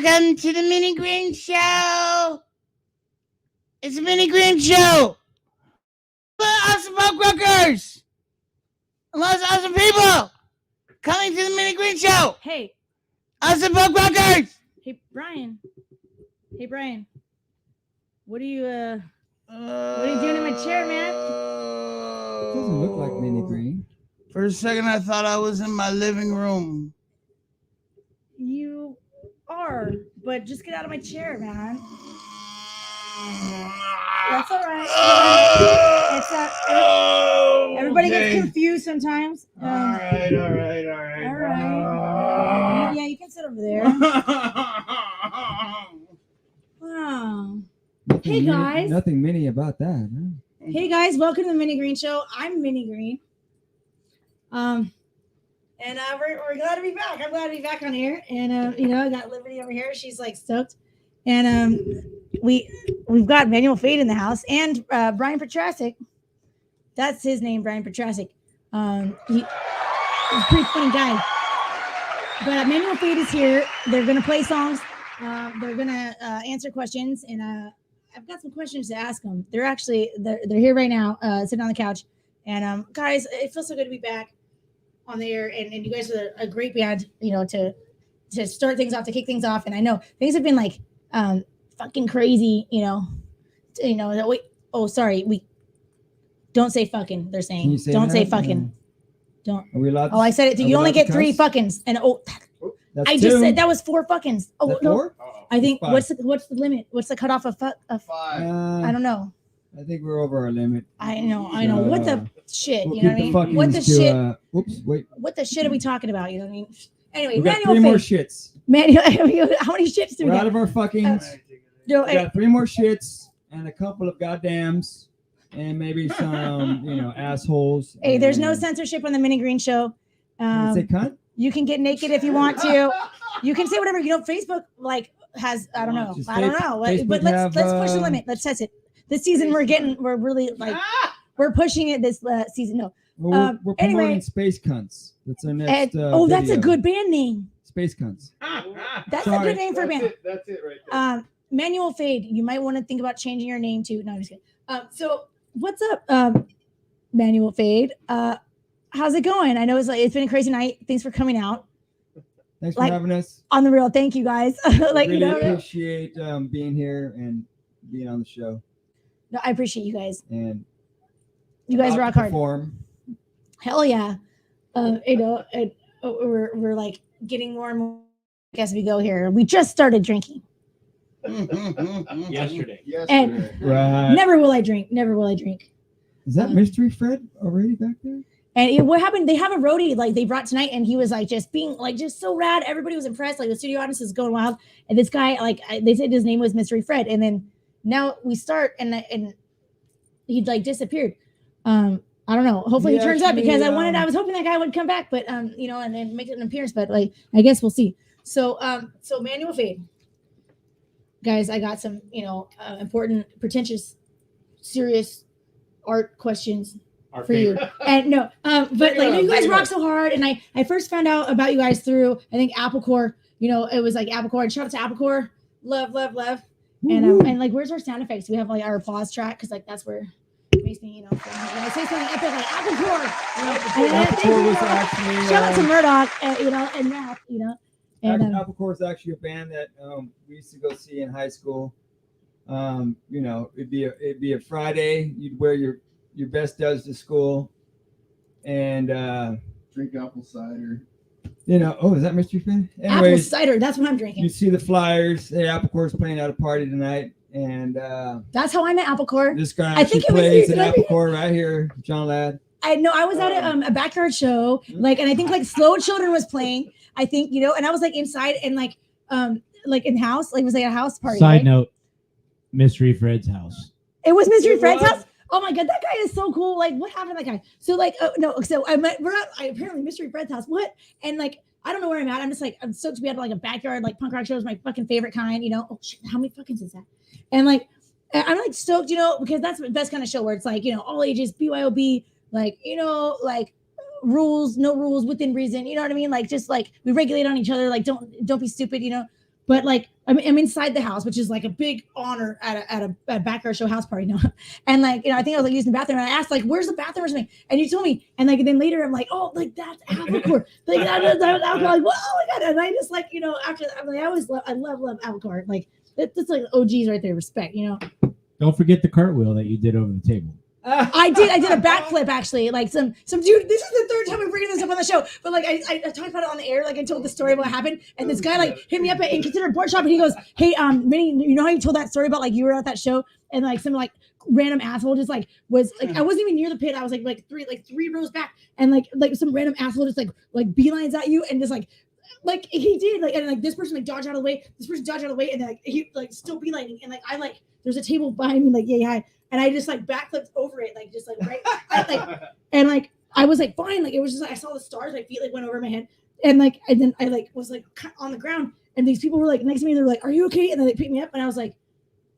Welcome to the Minnie Green Show. It's the Minnie Green Show. Awesome punk rockers. Lots of awesome people coming to the Minnie Green Show. Hey. Awesome punk rockers. Hey, Brian. Hey, Brian. What are you doing in my chair, man? It doesn't look like Minnie Green. For a second, I thought I was in my living room. You are, but just get out of my chair, man. That's all right. It's everybody gets confused sometimes. All right. All right. Yeah, you can sit over there. Wow. Hey, guys. Nothing Minnie about that. Huh? Hey, guys. Welcome to the Minnie Green Show. I'm Minnie Green. And we're glad to be back. I'm glad to be back on here. And I got Liberty over here. She's like stoked. And we've got Manuel Fade in the house and Brian Petrasic. That's his name, Brian Petrasic. He's a pretty funny guy. But Manuel Fade is here. They're gonna play songs. They're gonna answer questions, and I've got some questions to ask them. They're here right now, sitting on the couch. And guys, it feels so good to be back on the air, and you guys are a great band, to start things off, to kick things off. And I know things have been like fucking crazy, wait, oh sorry, we don't say fucking, they're saying don't say fucking. Don't. Are we allowed to, I said it. You only get 3 fuckings, and that's I two. just said that was 4 fuckings. Oh That's no, 4? I think 5. what's the limit? What's the cutoff of fuck? Of 5. I don't know. I think we're over our limit. I know. What the shit? We'll You know what I mean? What the shit? What the shit are we talking about? You know what I mean? Anyway, We got Manuel 3 more Fade. shits. Manuel, how many shits do we We're got? out of our fuckings. We got 3 more shits and a couple of goddams and maybe some, assholes. Hey, there's no censorship on the Minnie Green Show. Say cunt? You can get naked if you want to. You can say whatever. Facebook has I don't know. But let's push the limit. Let's test it. This season we're really we're pushing it this season. No. Well, we're promoting anyway. Space Cunts. That's our next that's a video. good band name. Space Cunts. That's a good name for a band. That's it right there. Manuel Fade. You might want to think about changing your name to. No, I'm just kidding. So what's up, Manuel Fade? How's it going? I know it's been a crazy night. Thanks for coming out. Thanks for having us. On the real, thank you guys. Really appreciate being here and being on the show. No, I appreciate you guys. And you guys rock hard. Perform. Hell yeah. We're like getting more and more as we go here. We just started drinking. Yesterday. And Right. never will I drink. Is that Mystery Fred already back there? And what happened? They have a roadie like they brought tonight, and he was like just being like just so rad. Everybody was impressed. Like the studio audience is going wild. And this guy, they said his name was Mystery Fred. And then now we start, and he like disappeared. I don't know. Hopefully he turns up because I was hoping that guy would come back, but and then make an appearance. But I guess we'll see. So Manuel Fade, guys, I got some important, pretentious, serious art questions for you. And no, but you guys rock so hard. And I first found out about you guys through I think Applecore. It was like Applecore. And shout out to Applecore. Love. And where's our sound effects? We have our applause track because that's where it makes me when I say something epic like Applecore. Applecore was actually shout out to Murdoch. And Matt. And Applecore is actually a band that we used to go see in high school. It'd be a Friday. You'd wear your best duds to school and Drink apple cider. Is that Mystery Fred? Apple cider, that's what I'm drinking. You see the flyers. Hey, Applecore's playing at a party tonight. And that's how I met Applecore. This guy actually plays at Applecore right here, John Ladd. I know I was at a backyard show, and I think Slow Children was playing. I think and I was inside and in house, it was a house party. Side note, Mystery Fred's house. It was Mystery Fred's house. Oh my god, that guy is so cool. What happened to that guy? So so we're at apparently Mystery Fred's house. What? And I don't know where I'm at. I'm just I'm stoked to be at a backyard punk rock show is my fucking favorite kind. Oh shit, how many fuckings is that? And I'm stoked, because that's the best kind of show where it's all ages, BYOB, rules, no rules within reason. You know what I mean? We regulate on each other. Don't be stupid. But like I'm inside the house, which is like a big honor at a backyard show house party now. And like, you know, I think I was like using the bathroom, and I asked like, "Where's the bathroom or something?" And you told me, and like then later I'm like, "Oh, like that's Avocor." Like I'm like, "Whoa, oh my god!" And I just like, you know, after I'm like, I love Avocor. Like that's like OGs right there, respect, you know. Don't forget the cartwheel that you did over the table. I did a backflip actually. Like some dude. This is the third time I'm bringing this up on the show. But like I talked about it on the air. Like I told the story of what happened, and this guy like hit me up at Inconsiderate Board Shop, and he goes, "Hey, Minnie, you know how you told that story about like you were at that show and like some like random asshole just like was like I wasn't even near the pit. I was like three rows back, and like some random asshole just like beelines at you and just like he did like and like this person like dodged out of the way. This person dodged out of the way, and then like he like still beelining, and like I like there's a table behind me like yeah hi. And I just like backflipped over it, like just like right, and like I was like fine, like it was just like I saw the stars, my feet like went over my head, and then I like was like on the ground, and these people were like next to me, they're like, "Are you okay?" And then they picked me up, and I was like,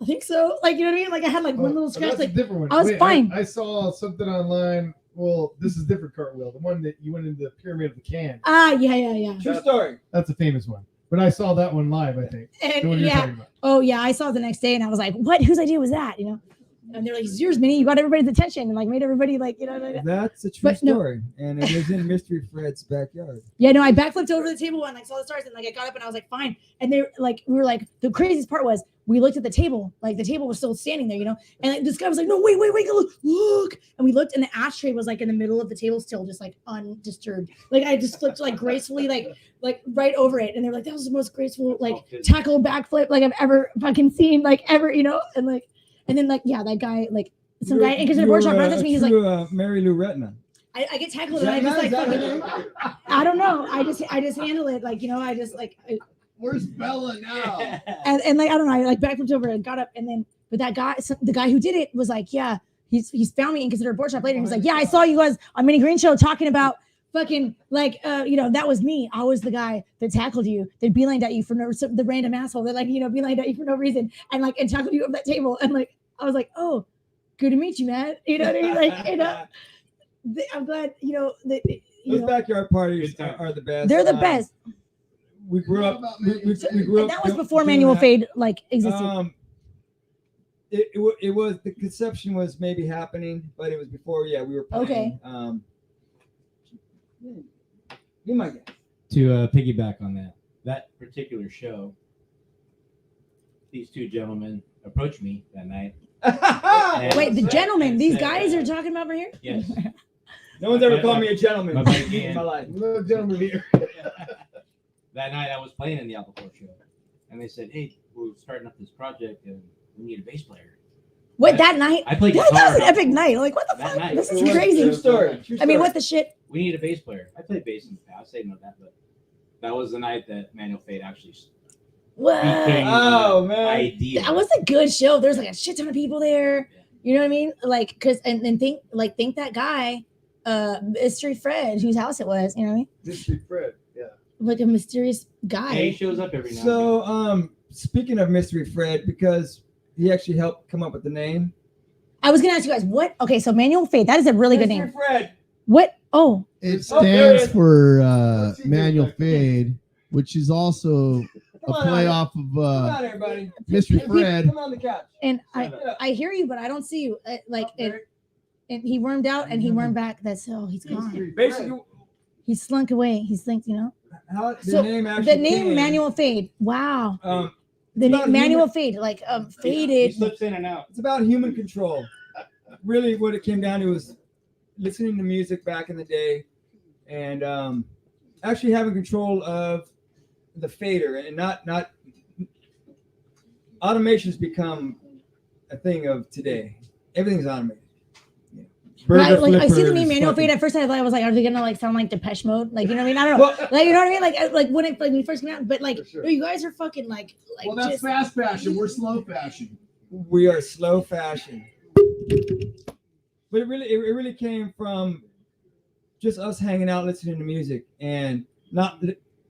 "I think so," like you know what I mean? Like I had like one little scratch, That's like a different one. I was fine. I saw something online. Well, this is different cartwheel. The one that you went into the pyramid of the can. Yeah. True story. That's a famous one. But I saw that one live, I think. The one And you're talking about. oh yeah, I saw it the next day, and I was like, "What? Whose idea was that?" You know? And they're like, "It's yours, Minnie. You got everybody's attention and like made everybody like, you know." That's a true But no. story, and it was in Mystery Fred's backyard. Yeah, no, I backflipped over the table and like saw the stars, and like I got up and I was like, fine. And they like we were like the craziest part was we looked at the table, like the table was still standing there, you know. And like, this guy was like, "No, wait, look!" And we looked, and the ashtray was like in the middle of the table, still just like undisturbed. Like I just flipped like gracefully, like right over it, and they're like, "That was the most graceful like tackle backflip like I've ever fucking seen, like ever," you know. And then like yeah, that guy like some guy in Kitchen Board Shop runs into me. He's like, Mary Lou Retna. I get tackled and I just like fucking, I don't know. I just handle it like, you know, I just like Where's Bella now? and like I don't know, I like backflipped over and got up, and then but that guy, the guy who did it was like, yeah, he's found me in Considered Board Shop later. And he's like, yeah, I saw you guys on Minnie Green Show talking about fucking like you know, that was me. I was the guy that tackled you, that beelined at you for no the random asshole that like, you know, beelined at you for no reason and like and tackled you over that table. And like I was like, oh, good to meet you, man. You know what I mean? Like, you know, I'm glad, you know, that Those backyard parties are the best. they're the best. We grew up. We grew up. And that was before Manual Fade like existed. It was the conception was maybe happening, but it was before. Yeah, we were playing. Okay. You might guess. To piggyback on that particular show, these two gentlemen approached me that night. Wait, the gentlemen, these said, guys are talking about right here? Yes. No one's ever called me a gentleman My buddy in my life. No gentleman here. That night I was playing in the Avocor show, and they said, "Hey, we're starting up this project, and we need a bass player." What, that night? I played That guitar. was an epic night. Like, what the That fuck? night. This is True crazy. story. I mean, what the shit? We need a bass player. I played bass in the past. I didn't know that, but that was the night that Manual Fade actually What? became Oh, the man. idea. That was a good show. There's like a shit ton of people there. You know what I mean? Like, cause and think that guy, Mystery Fred, whose house it was. You know what I mean? Mystery Fred. Yeah. Like a mysterious guy. Yeah, he shows up every now and So, speaking of Mystery Fred, because he actually helped come up with the name. I was gonna ask you guys what. Okay, so Manual Fade. That is a really good Mystery name. Fred. What? Oh, It Oh, there it stands is. for Let's see Manual here. Fade, which is also a Come on, play Alex. off Come of on, everybody. Mystery Fred. Come on the couch. and Shut up. I hear you, but I don't see you. Like Up there. and he wormed out and he wormed back. That's he's gone. Mystery Basically, He slunk away. He slinked. You know. how the So, name actually The name came, Manual Fade. Wow. The it's about name Manual human- Fade, like He faded. slips in and out. It's about human control. Really, what it came down to was listening to music back in the day, and actually having control of the fader, and not automation's become a thing of today. Everything's automated. Yeah. Like I see the flippers, name Manual fucking- Fade. At first, I was like, are they gonna like sound like Depeche Mode? Like, you know what I mean? I don't know. Well, Like, you know what I mean? Like when it when we first came out, but like, For sure. no, you guys are fucking like Well, that's just, fast fashion. We're slow fashion. we are slow fashion. But it really came from just us hanging out, listening to music, and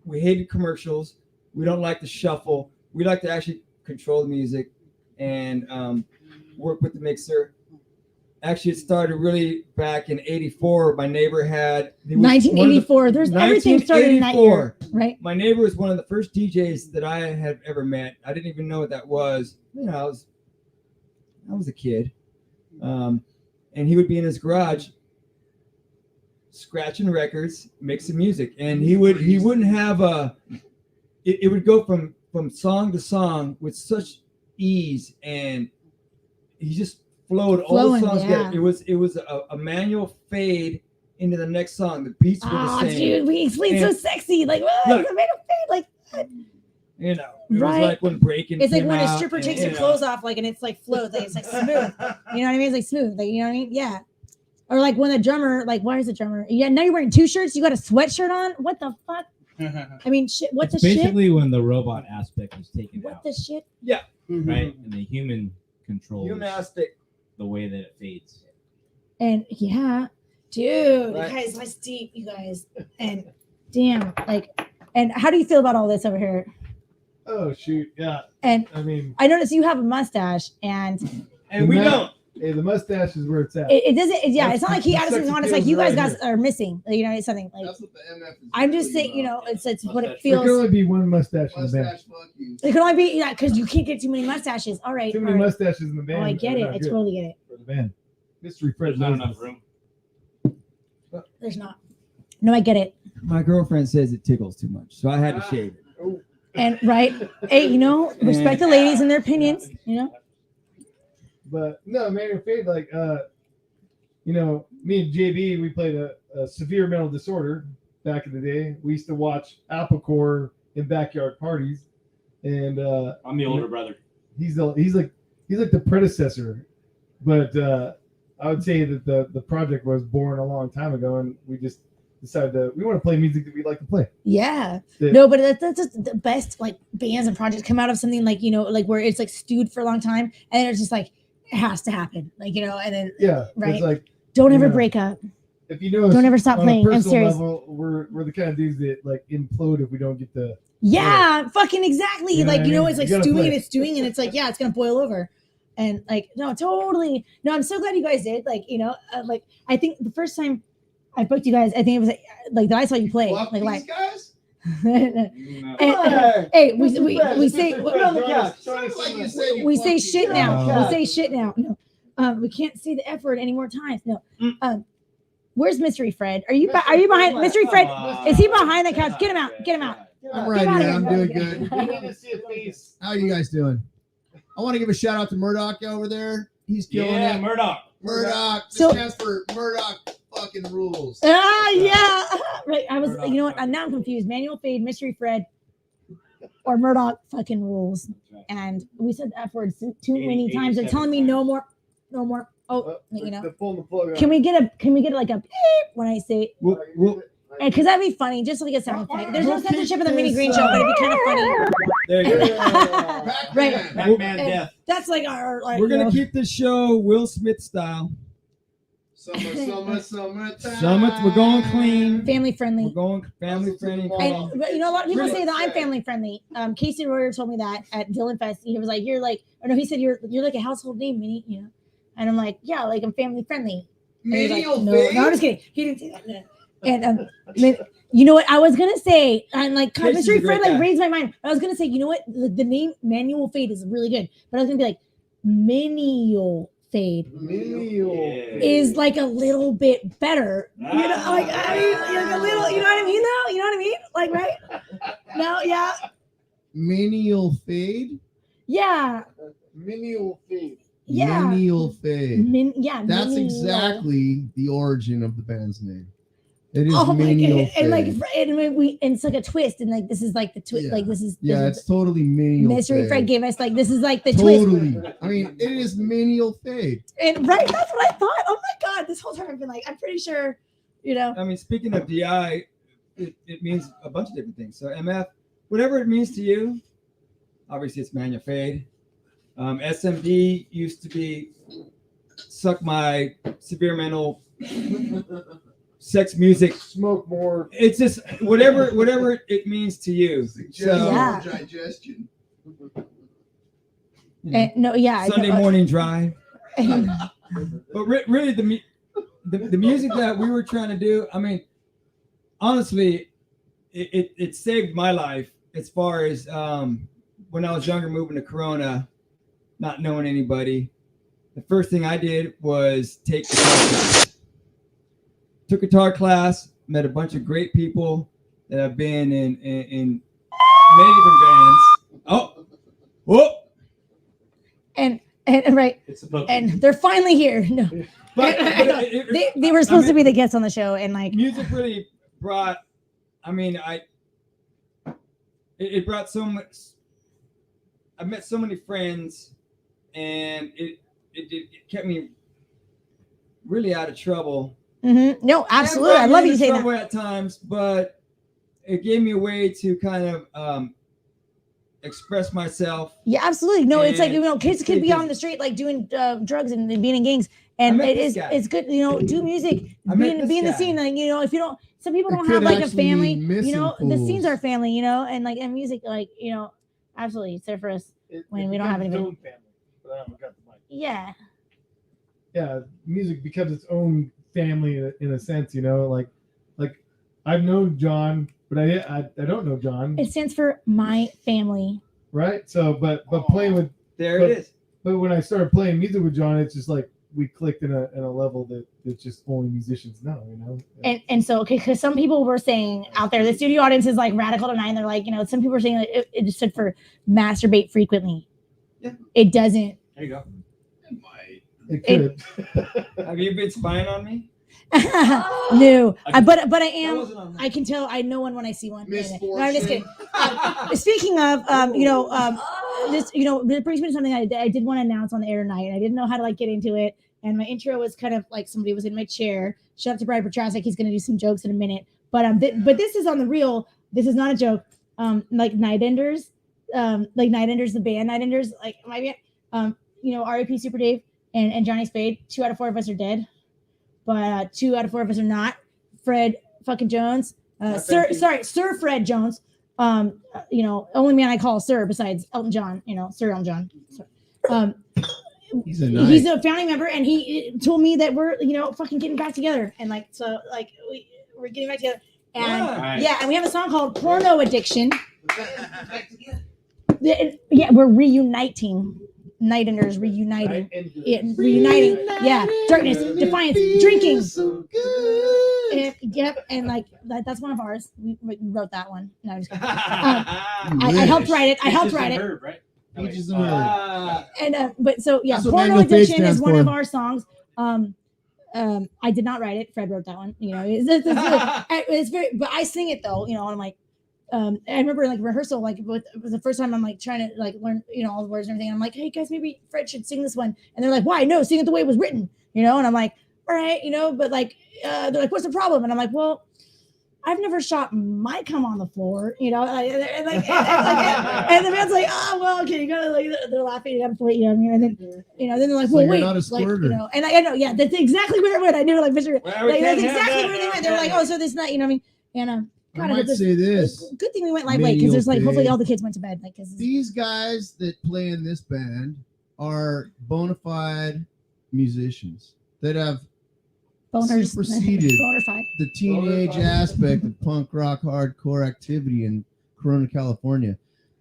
we hated commercials. We don't like to shuffle. We like to actually control the music and work with the mixer. Actually, it started really back in '84. My neighbor had he was one of the- 1984. There's everything started in that year, 1984. right? My neighbor was one of the first DJs that I had ever met. I didn't even know what that was. You know, I was a kid, and he would be in his garage scratching records, mixing music, and he wouldn't have a. It would go from song to song with such ease, and he just flowed all Flowing, the songs yeah. together. It was a manual fade into the next song. The beats were the Oh, same. dude, we explained so And- sexy. Like, what? Look. It's a manual fade. Like, You know, it Right. was like when breaking. it's like came when a out stripper and, takes you her know, clothes off, like, and it's like flows, like it's like smooth. You know what I mean? It's like smooth. Like, you know what I mean? Yeah. Or like when the drummer, like, why is the drummer? Yeah, now you're wearing 2 shirts. You got a sweatshirt on. What the fuck? I mean, shit. What It's the shit? basically when the robot aspect is taken What out, the shit? right? And the human controls Gymnastic. the way that it fades. And yeah, dude, Right. guys, that's deep, you guys. And damn, like, and how do you feel about all this over here? Oh shoot, yeah. And I mean, I noticed you have a mustache, and And we don't. hey, the mustache is where it's at. it doesn't. Yeah, That's- it's not like he the added something sex on. It's like appeals you guys right are missing. You know, it's something like. That's what the MF is. I'm just really saying, you know, about. it's what it Mustache. There can feels. only be one mustache in the band. Mustache, fuck you. It can only be because you can't get too many mustaches. All right, Too all many right. mustaches in the band. Oh, I get are it. not I good totally get it. for the band. Mystery Fred There's not knows enough this. room. There's not. No, I get it. My girlfriend says it tickles too much, so I had to shave it. And right, hey, you know, respect the ladies and their opinions. You know, But no, Manual Fade, like you know, me and JB, we played a severe mental disorder back in the day. We used to watch Applecore in backyard parties, and I'm the older brother. he's like the predecessor. But I would say that the project was born a long time ago, and we just decided that we want to play music that we like to play. yeah. Yeah. No, but that's just the best like bands and projects come out of something like, you know, like where it's like stewed for a long time, and it's just like it has to happen, like, you know, and then Yeah, Right. It's like don't ever Yeah. break up. if you know us Don't ever stop on playing. a I'm personal serious. level, we're the kind of dudes that like implode if we don't get the. Yeah, fucking exactly. You know like, what I you know, mean? it's like You gotta stewing play. and it's stewing and it's like, yeah, it's gonna boil over. And like, no, totally. No, I'm so glad you guys did. Like, you know, like I think the first time I booked you guys, I think it was like that I saw you play. Fuck Like, these guys? and, Hey, hey, we Mr. say Fred, put it on the couch. Sounds like you said you we fuck say these shit guys. now. No. We say shit now. No, we can't say the F word any more times. No. Where's Mystery Fred? Are you are you behind Mystery Fred? Is he behind the couch? Get him out. Get him out. I'm Get right out of here. I'm here. doing good. We need to see a face. How are you guys doing? I want to give a shout out to Murdoch over there. He's killing Yeah, it. Murdoch. Murdoch. This So- stands for Murdoch fucking rules. Ah, yeah. Right. I was, Murdoch you know what? fucking Now I'm confused. Manual Fade, Mystery Fred, or Murdoch fucking rules. And we said the F word too many times. They're telling me no more, no more. Oh, you know. They're pulling the plug out. Can we get like a beep when I say? We'll- Because that'd be funny, just like a sound effect. There's no We'll censorship keep in the Mini this, Green Show, but it'd be kind of funny. there you go. Pac-Man. Right. Pac-Man And death. That's like our. Like, We're you know, gonna keep this show Will Smith style. Summertime. Summit, we're going clean. family We're friendly. going family friendly. And but, you know, a lot of people Really? say that I'm family friendly. Casey Royer told me that at Dylan Fest. He was like, "You're like," or no, he said, "You're like a household name, Minnie." You know, and I'm like, "Yeah, like I'm family friendly." And he was like, Medial no, fade? no, I'm just kidding. He didn't say that. No. And you know what I was gonna say? I'm like, God, Casey's Mystery a great Fred like guy. raised my mind. I was gonna say, you know what? The name Manual Fade is really good, but I was gonna be like, Menial Fade is like a little bit better. You know, like I mean, like a little. You know what I mean? Though, you know what I mean? Like, right? No, yeah, Menial fade? yeah, Menial fade. yeah. Menial fade. Yeah, That's Menial. exactly the origin of the band's name. It is Oh my menial god! And like, fade. and it's like a twist, and like this is like the twist. Yeah. Like this is Yeah, this it's totally menial Mystery fade. Fred gave us like this is like the twist. Totally. I mean, it is menial fade. And right, that's what I thought. Oh my god! This whole time I've been like, I'm pretty sure, you know. I mean, speaking of DI, it means a bunch of different things. So MF, whatever it means to you, obviously it's manual fade. SMD used to be suck my severe mental sex music. Smoke more. It's just whatever it means to you. So Yeah. Digestion. you know, And, no, yeah. Sunday no, morning drive. But really, the music that we were trying to do, I mean, honestly, it saved my life as far as when I was younger, moving to Corona, not knowing anybody. The first thing I did was take guitar class. Took guitar class, met a bunch of great people that have been in many different bands. Oh, whoop! And right, It's supposed and they're finally here. No, But they were supposed to be the guests on the show, and like music really brought. I mean, it brought so much. I met so many friends, and it kept me really out of trouble. no, absolutely, I love you saying that. Trouble at times, but it gave me a way to kind of express myself. Yeah, absolutely. No, it's like, And kids could be on the street like doing drugs and being in gangs, and it's good. Do music, be in the scene. Like if you don't, some people don't have like a family. The scenes are family. And like and music, like absolutely, it's there for us when we don't have anybody. Own family, but I haven't got the mic. Yeah. Yeah, music becomes its own family in a sense. Like I've known John, but I don't know John. It stands for my family. Right. So, but playing with There it is. But when I started playing music with John, it's just like we clicked in a level that it's just only musicians know. And so because some people were saying out there, the studio audience is like radical tonight, and they're like, some people are saying like it stood for masturbate frequently. Yeah. It doesn't. There you go. It could. Have you been spying on me? No, but I That am. wasn't on I can tell. I know one when I see one. No, Misfortune. I'm just kidding. Speaking of, this, it brings me to something I did want to announce on the air tonight. I didn't know how to get into it, and my intro was kind of like somebody was in my chair. Shout out to Brian Petrasek. He's going to do some jokes in a minute, but this is on the real. This is not a joke. Like Night Enders, the band Night Enders, like my band. R.I.P. Super Dave and Johnny Spade. 2 out of 4 of us are dead. But 2 out of 4 of us are not. Fred fucking Jones, Sir Fred Jones. Only man I call Sir besides Elton John. Sir Elton John. He's a he's a founding member, and he told me that we're fucking getting back together, and we're getting back together, and and we have a song called Porno Addiction. Yeah, we're reuniting. Night Enders reuniting. Reuniting. Yeah. Darkness, defiance, drinking. So good. Yep. And that's one of ours. We wrote that one. No, I'm just kidding. I helped write it. Herb, right? Peaches and herb. And but so yeah, That's what Porno Mango Fade Addiction is stands one for. of our songs. I did not write it. Fred wrote that one. It's very, but I sing it though. And I'm like, I remember rehearsal, it was the first time I'm trying to learn, all the words and everything. I'm like, hey guys, maybe Fred should sing this one. And they're like, why? No, sing it the way it was written, and I'm like, all right, but they're like, what's the problem? And I'm like, well, I've never shot my cum on the floor, and the man's like, oh, well, okay, you gotta they're laughing, you gotta play, and then, then they're like, So well, you're wait, not a squirter. and I know, yeah, that's exactly where it went. I knew picture it. Well, we That's can't have exactly that. where they went. They were like, oh, so this night, and I God, might say this. good thing we went lightweight because there's hopefully all the kids went to bed. These guys that play in this band are bona fide musicians that have boners superseded boner fight. the teenage aspect of punk rock hardcore activity in Corona, California,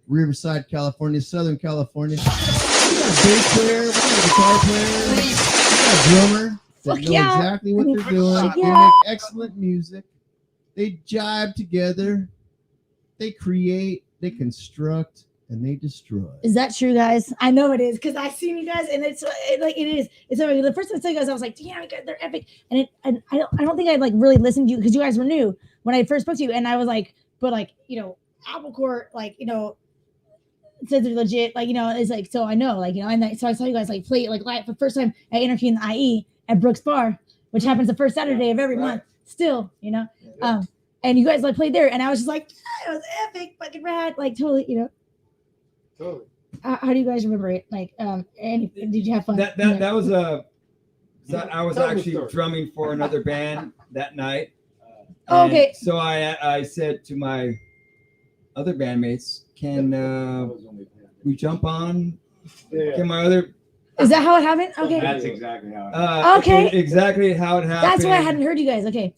Riverside, California, Southern California. We got a bass player, we got a guitar player, we got a drummer that Fuck know yeah. exactly what they're doing. Fuck They yeah. make excellent music. They jive together. They create, they construct, and they destroy. Is that true, guys? I know it is because I've seen you guys, and it is. It's the first time I saw you guys, I was like, damn, they're epic. And I don't think I'd really listened to you because you guys were new when I first spoke to you, and I was like, but Applecore, says they're legit, it's so I know, and so I saw you guys play it live for the first time at Anarchy in the IE at Brooks Bar, which happens the first Saturday of every month. Still, and you guys played there, and I was just like, yeah, it was epic, fucking rad, totally, Totally. How do you guys remember it? And did you have fun? That was I was Tell the actually story. drumming for another band that night. Oh, okay. And so I said to my other bandmates, can we jump on? Yeah. Can my other Is that how it happened? Okay. That's exactly how. Okay. Exactly how it happened. That's why I hadn't heard you guys. Okay.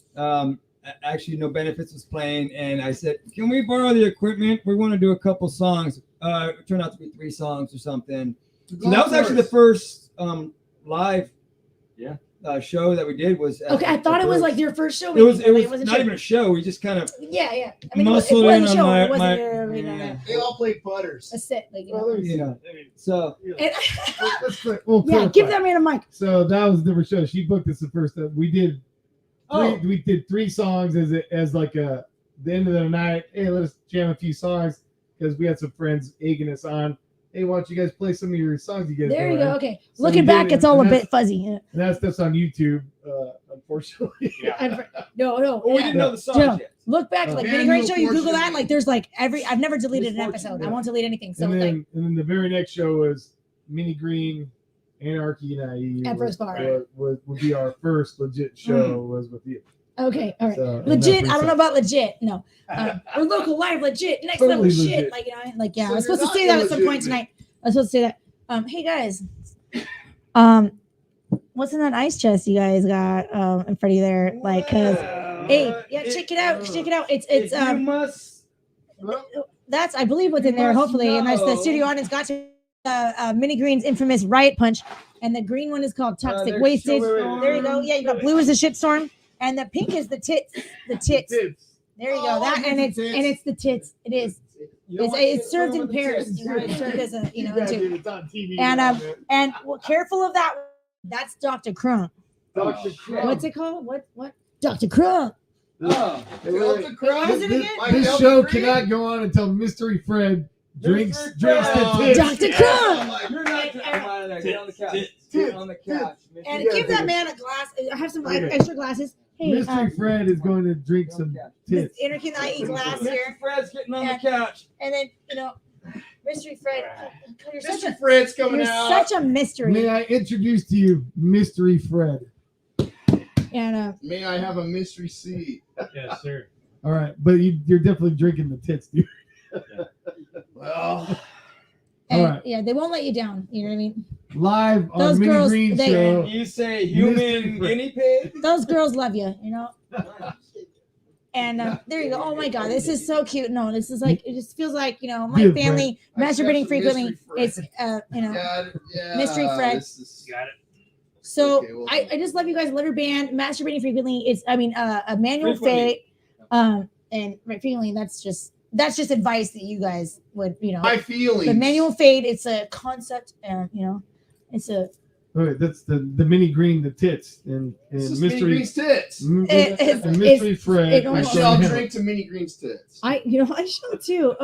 Actually, No Benefits was playing, and I said, "Can we borrow the equipment? We want to do a couple songs." It turned out to be 3 songs or something. So that was actually the first live show that we did. Was Okay, I thought it was like your first show. it was wasn't not even a show. We just kind of Yeah. I mean, it muscled wasn't in a on show. my, It wasn't my your, yeah. They all played putters. a sit. Like, You know, so And- We'll yeah, give clarify. that man a mic. So that was a different show. She booked us the first. We did. We did 3 songs as like the end of the night. Hey, let us jam a few songs because we had some friends egging us on. Hey, why don't you guys play some of your songs you guys? There know, you go. right? Okay. So Looking we back, did, it's all a and bit fuzzy. Yeah. And that stuff's on YouTube, unfortunately. No. well, we didn't know the songs Yeah. yet. Look back, like Manual Minnie Green Show. You portion. Google that. Like, there's like I've never deleted an Misfortune, episode. yeah. I won't delete anything. So and like, then the very next show was Minnie Green, Anarchy, and I. Emperor's Bar. Would be our first legit show. Was with you. okay, all right. So, and Legit. that's I don't know about legit. No. Or local live legit. Next level Totally shit. legit. Like, you know, like yeah. So I was you're supposed to not say that at some point illegitimate. tonight. I was supposed to say that. Hey guys. What's in that ice chest you guys got in front of you there? Like, cause hey, yeah, check it out. Check it out. It's you must. that's I believe what's in there, must hopefully, and that's the know. studio audience got to Minnie Green's infamous Riot Punch, and the green one is called Toxic there's Wasted. Shitstorm. There you go. Yeah, you got blue is the shitstorm, and the pink is the tits. The tits. There you go. Oh, That and it's the tits. It is. You don't want It's to served throw in with the pairs. tits. You know, it's served as a too. It's on TV. And well, careful of that. That's Dr. Crump. Dr. What's it called? What? Dr. Crump. Oh. Delta Cross? Is it again? This show cannot go on until Mystery Fred drinks Mystery the Fred. tits. Dr. Crump. You're not come out of there. Get on the couch. Get on the couch. And Yeah, give that dude. man a glass. I have some Okay. extra glasses. Hey, Mystery Fred is going to drink some this tits. Interkin IE glass here. Mr. Fred's getting on Yeah. the couch. And then, Mystery Fred, you're such Mr. Fred's a, coming you're out. such a mystery. May I introduce to you Mystery Fred? And May I have a mystery seat? Yes, sir. All right, but you're definitely drinking the tits, dude. Well, and Alright. yeah, they won't let you down. You know what I mean? Live on Those Minnie girls, Green they- Show. You say Mystery human Fred. guinea pig? Those girls love you, And there you go. Oh my God, this is so cute. No, this is like, it just feels like, my Good, family I got masturbating some frequently. Mystery Fred. It's, yeah, Mystery Fred. this is- Got it. So Okay, well- I just love you guys. Love your band. Masturbating frequently. It's a manual Frequently. fate. And right, frequently that's just advice that you guys would My feelings. the manual fade. It's a concept. It's a All right, that's the Minnie Green, the tits, and This is Mystery Minnie Green's tits. It's- and Mystery Fred. it I almost- shall drink to Minnie Green's tits. I shall too.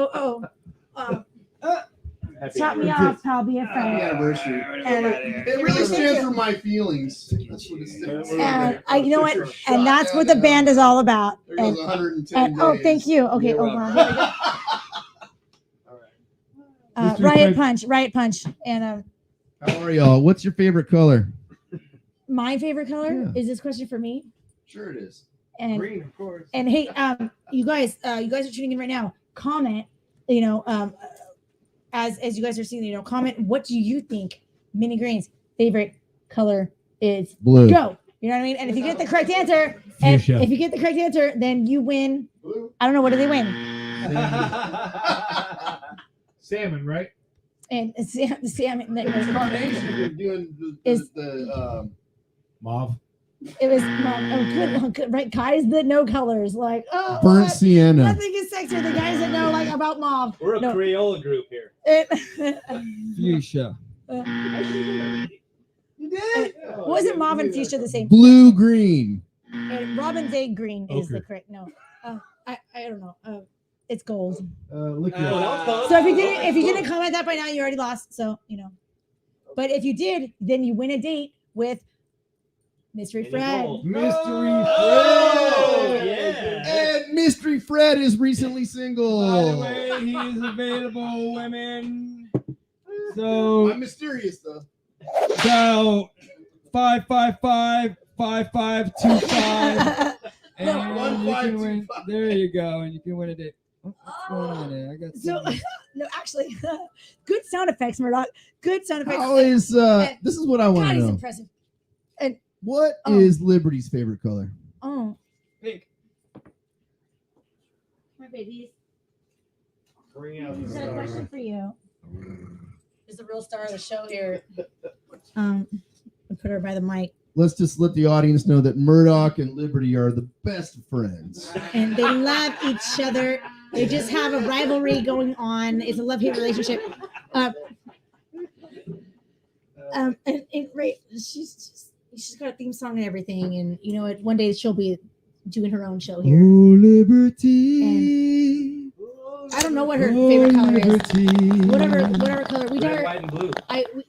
Happy Top me anniversary. off, pal. Be a Happy friend. anniversary. And It really stands for my feelings. That's what it stands for. and you know what? Shot And that's down what the the band is all about. There goes And, 110 days. oh, thank you. Okay, You're hold on. welcome. Here we go. Mystery Riot Fred. Punch, and How are y'all? What's your favorite color? my favorite color Yeah. is this question for me. Sure it is. And Green, of course. and hey, you guys are tuning in right now. Comment, as you guys are seeing, comment. What do you think Minnie Green's favorite color is? Blue. Go. You know what I mean? And if you get the correct answer, then you win. Blue. I don't know, what do they win? Salmon, right? And Sam, Carnation. You're doing Is- the Mauve. it was good, right? Guys that know colors, like burnt what? sienna. Nothing is sexier than guys that know like about mauve. We're a No. Crayola group here. Fuchsia. You did? What was it? Mauve and fuchsia the same? Blue green. And Robin's egg green is the Okay. correct. No, I don't know. It's gold. Look at Oh, that was close. So if you didn't comment that by now, you already lost. So But if you did, then you win a date with Mystery And you Fred. rolled. Mystery Oh, Fred. yeah. And Mystery Fred is recently By the single. way, he is available, women. So I'm mysterious though. dial 555-5525 and you can win. There you go, and you can win a date. What's going on there? I got So something. No, actually, good sound effects, Murdoch. Good sound effects. How is this is what I want God, to he's know. impressive. What is Liberty's favorite color? Oh, Pink. my babies. Bring out He's the got a question star. for you. Is the real star of the show here? I put her by the mic, Let's just let the audience know that Murdoch and Liberty are the best friends. and they love each other. They just have a rivalry going on. It's a love-hate relationship. Right, she's got a theme song and everything, and you know what? One day she'll be doing her own show here. Oh, Liberty. I don't know what her favorite color is. Liberty. Whatever color. We Red, dye white, and blue.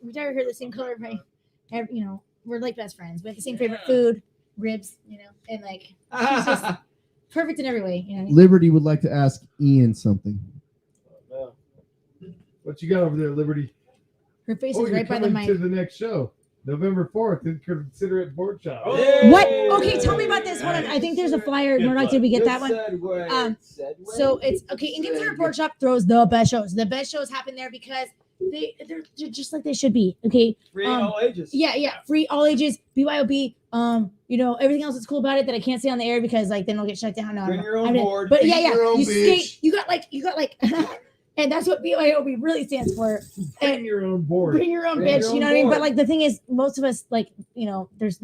we dye her hair the same color. You know, we're like best friends. We have the same favorite food, ribs. You know, and like she's just perfect in every way. You know. Liberty would like to ask Ian something. What you got over there, Liberty? Her face Oh, is you're right by the coming mic. to the next show, November 4th. Consider it Board Shop. What? Okay, tell me about this. Hold on. I think there's a flyer. Good Murdoch, did we get that one? Segue. So it's okay. Inconsiderate Board Shop throws the best shows. The best shows happen there because they're just like they should be. Okay. Free all ages. Yeah. Free all ages. BYOB. You know, everything else that's cool about it that I can't say on the air because like then it'll get shut down. No, Bring no. your own I'm gonna- board. But Beat yeah. your own You skate. bitch. You got like and that's what BYOB really stands for. Bring your own board. Bring your own Bring bitch. your You know own what I mean? But board. like the thing is, most of us like there's there's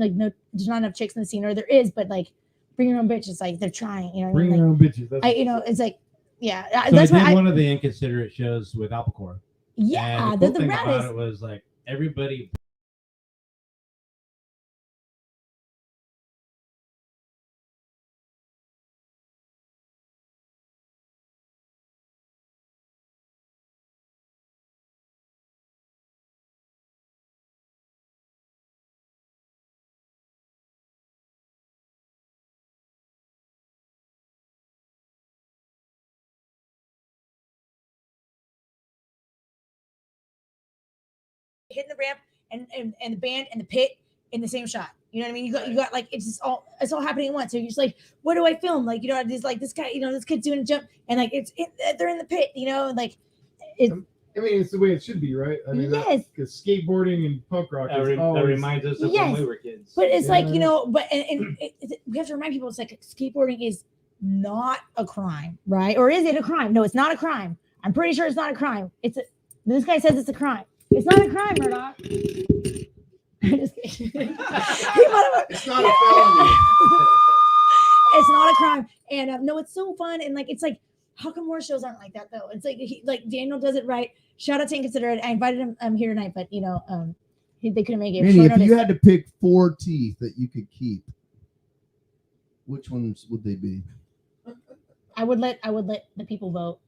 not enough chicks in the scene, or there is, but like bring your own bitch. It's like they're trying. You know what I Bring mean? your Like, own bitches. That's it's like yeah. So That's I why did one of the Inconsiderate shows with Alpacor. yeah. And They're the the cool thing about raddest. it was like everybody. Hitting the ramp and the band and the pit in the same shot. You know what I mean? You got like it's all happening at once. So you're just like, what do I film? Like there's like this guy, this kid's doing a jump and like they're in the pit. Like it's I mean, it's the way it should be, right? I mean, yes. because skateboarding and punk rock That is always reminds us of Yes. when we were kids. But it's like, Yeah. but we have to remind people it's like skateboarding is not a crime, right? Or is it a crime? No, it's not a crime. I'm pretty sure it's not a crime. This guy says it's a crime. It's not a crime, Murdoch. I'm just kidding. It's not a felony. It's not a crime. And no, it's so fun. And like, it's like, how come more shows aren't like that though? It's like Daniel does it right. Shout out to Inconsiderate. I invited him here tonight, but they couldn't make it. Minnie, Short if you notice. had to pick 4 teeth that you could keep, which ones would they be? I would let the people vote.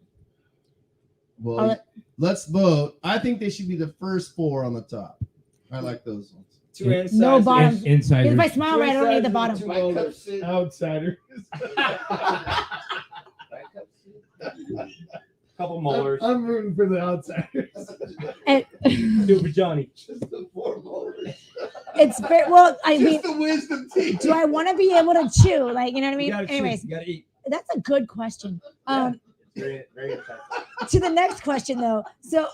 Well, I'll let- let's vote. I think they should be the first 4 on the top. I like those ones. Two insiders. No bottom. Insiders. If I smile right, I don't need the bottom. Two elders. outsiders. Couple molars. I'm rooting for the outsiders. And Do it for Johnny. Just the 4 molars. it's very well. I mean, Just the wisdom teeth. do I want to be able to chew? Like, you know what I You mean? gotta choose. Anyways, You gotta eat. that's a good question. Very, very exciting. To the next question though. So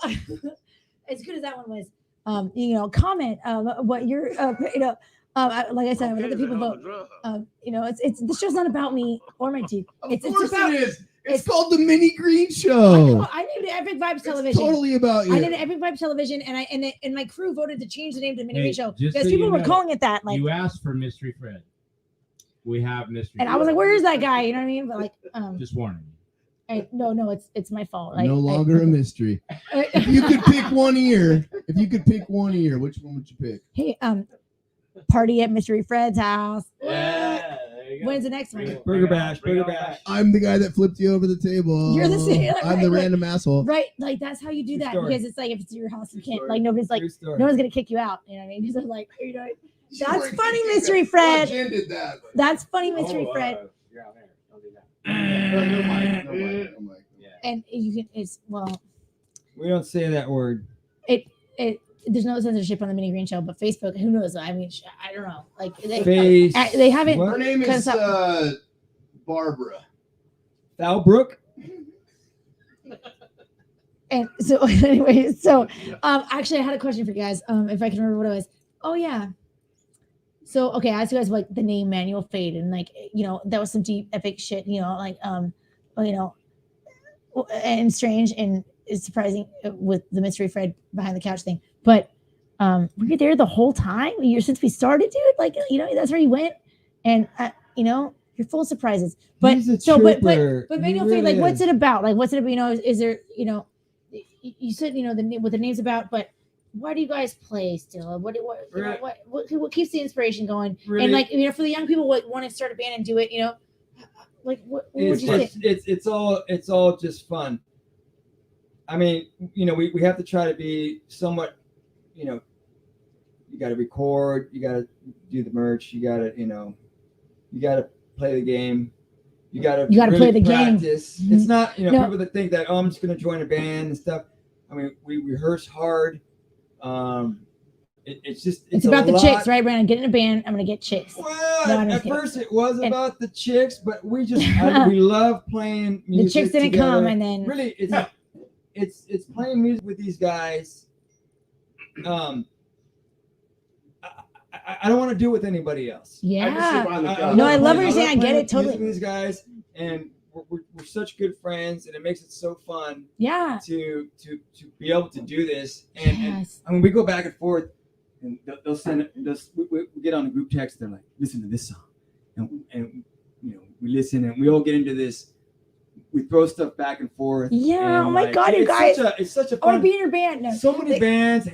as good as that one was, comment what you're, like I said, I would let the people vote. It's the show's not about me or my teeth. Of It's course about. it is. it's- It's called the Minnie Green I Show. know, I named it Epic Vibes It's Television. totally about you. I did Epic Vibes Television, and my crew voted to change the name to the Mini Hey, Green Show just because so people you were know, calling it that. Like, You asked for Mystery Fred. We have Mystery and Fred. I was like, "Where is that guy?" You know what I mean? But like, Just warning you. no, it's my fault. No longer a mystery. If you could pick one ear, which one would you pick? Hey, party at Mystery Fred's house. Yeah, there you go. When's the next Bring one? it- Burger bring it on, bash, bring it burger on bash. back. I'm the guy that flipped you over the table. You're the same- I'm the right, random asshole. Right, like that's how you do True that story. because it's like if it's your house, you can't story. like nobody's like True story. no one's gonna kick you out. You know what I mean? So like She that's worked funny, it. Mystery Fred. Well, Jen did that. but- That's funny, Mystery Oh, Fred. you're out there. Don't do that. No mic, no mic, no mic. Yeah. And you can well We don't say that word. it there's no censorship on the Mini Green Show, but Facebook, who knows? I mean, I don't know. Like Face. they haven't. What? Her name is Cause Barbara. Falbrook. And so anyway, so actually I had a question for you guys. If I can remember what it was. Oh yeah. So okay, I asked you guys like the name Manual Fade, and like that was some deep epic shit. Like you know, and strange and it's surprising with the mystery Fred behind the couch thing. But were you there the whole time? Since we started, dude. Like that's where you went, and you're full of surprises. But He's a so trooper. but He Manual Fade, really like what's is. it about? Like what's it about? Is there you said what the name's about, but why do you guys play still? Right. What keeps the inspiration going? Really, And like for the young people what want to start a band and do it, like what would you say? it's all just fun. I mean, we have to try to be somewhat, you got to record, you got to do the merch, you got to, you got to play the game, you got to play the game. practice. Mhm. It's not, No. people that think that, I'm just going to join a band and stuff. I mean, we rehearse hard. It's about a the lot. chicks, right? We're gonna get in a band. I'm gonna get chicks. Well, No, I'm just at kidding. first it was And- about the chicks, but we love playing music. The chicks didn't together. come, and then Really, it's playing music with these guys. I don't want to do it with anybody else. yeah. No, I love what you're playing saying. I get it music totally. with these guys, and we're such good friends, and it makes it so fun Yeah. to be able to do this. And Yes. I mean, we go back and forth, and they'll send us. We get on the group text. They're like, "Listen to this song," and we listen, and we all get into this. We throw stuff back and forth. Yeah. and, Oh my God, you it's guys! it's such a I want fun. to be in your band. No. So many bands.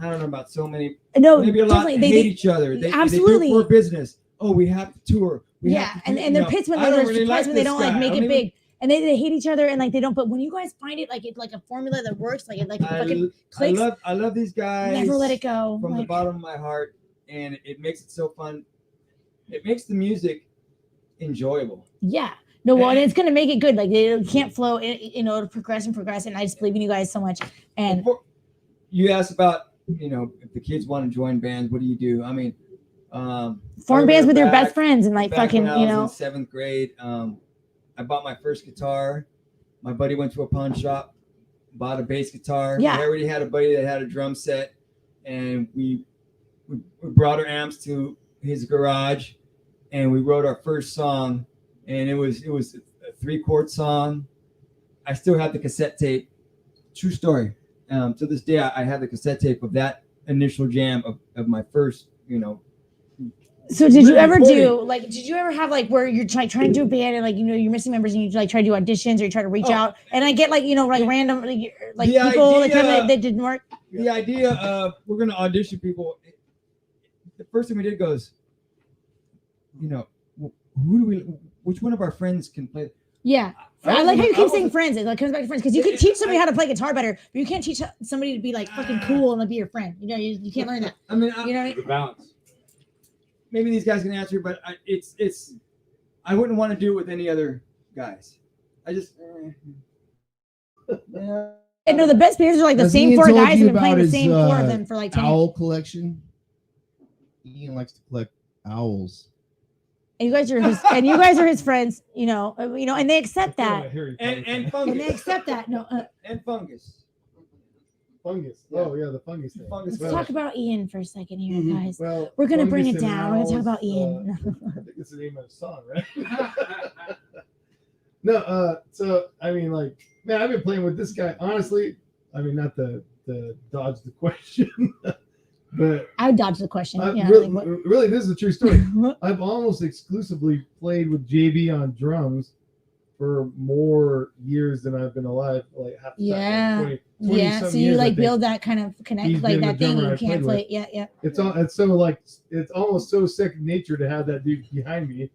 I don't know about so many. No. Maybe a lot Definitely. hate each other. They absolutely. do it for business. Oh, we have to tour. We Yeah, have to do, and they're pissed when I don't they're really surprised like when they this don't guy. like make I it don't big, and they hate each other and like they don't. But when you guys find it like a formula that works, like it I fucking clicks, I love these guys. never let it go. From the Like, bottom of my heart, and it makes it so fun. It makes the music enjoyable. yeah, no, well, and it's gonna make it good. Like it can't flow, it'll progress and progress. And I just believe in you guys so much. And You asked about if the kids want to join bands, what do you do? I mean, form bands with your back- best friends and like back fucking, when I was in 7th grade. I bought my first guitar. My buddy went to a pawn shop, bought a bass guitar. Yeah. I already had a buddy that had a drum set, and we brought our amps to his garage, and we wrote our first song, and it was a 3-chord song. I still have the cassette tape. True story. To this day, I have the cassette tape of that initial jam of my first, So did you really ever recording. did you ever have like where you're trying to do a band and like you're missing members and you like try to do auditions or you try to reach Oh. out and I get like like random like The people like idea- that didn't work. The idea of we're going to audition people, the first thing we did goes, which one of our friends can play? Yeah. I I like how you wasn't- keep I saying wasn't- friends. It like comes back to friends because you can teach somebody how to play guitar better, but you can't teach somebody to be like fucking cool and like be your friend. You can't learn that. I mean, You know what I mean? The balance. maybe these guys can answer, but I wouldn't want to do it with any other guys. I just. Yeah. And no, the best bands are like the Has same Ian 4 told guys you have been playing about the his, same 4 of them for like 10 years. owl collection? Ian likes to collect owls. And you guys are his friends, and they accept that. And fungus. And they accept that. No, And fungus. Fungus. Yeah. Oh yeah, the fungus thing. Fungus. let's talk about Ian for a second here, Mhm. guys. Well, We're gonna bring Fungus it and down. We're gonna talk Owls, about Ian. I think it's the name of the song, right? No, so I mean, like, man, I've been playing with this guy. Honestly, I mean, not the dodge the question, but I would dodge the question. I, Yeah, really, like, what- really, this is a true story. I've almost exclusively played with JB on drums for more years than I've been alive. Like half the Yeah. time, like 20 yeah. some So you years, I like think. build that kind of connect, He's like been the that thing drummer you I can't played play. with. Yeah. It's so like it's almost so second nature to have that dude behind me.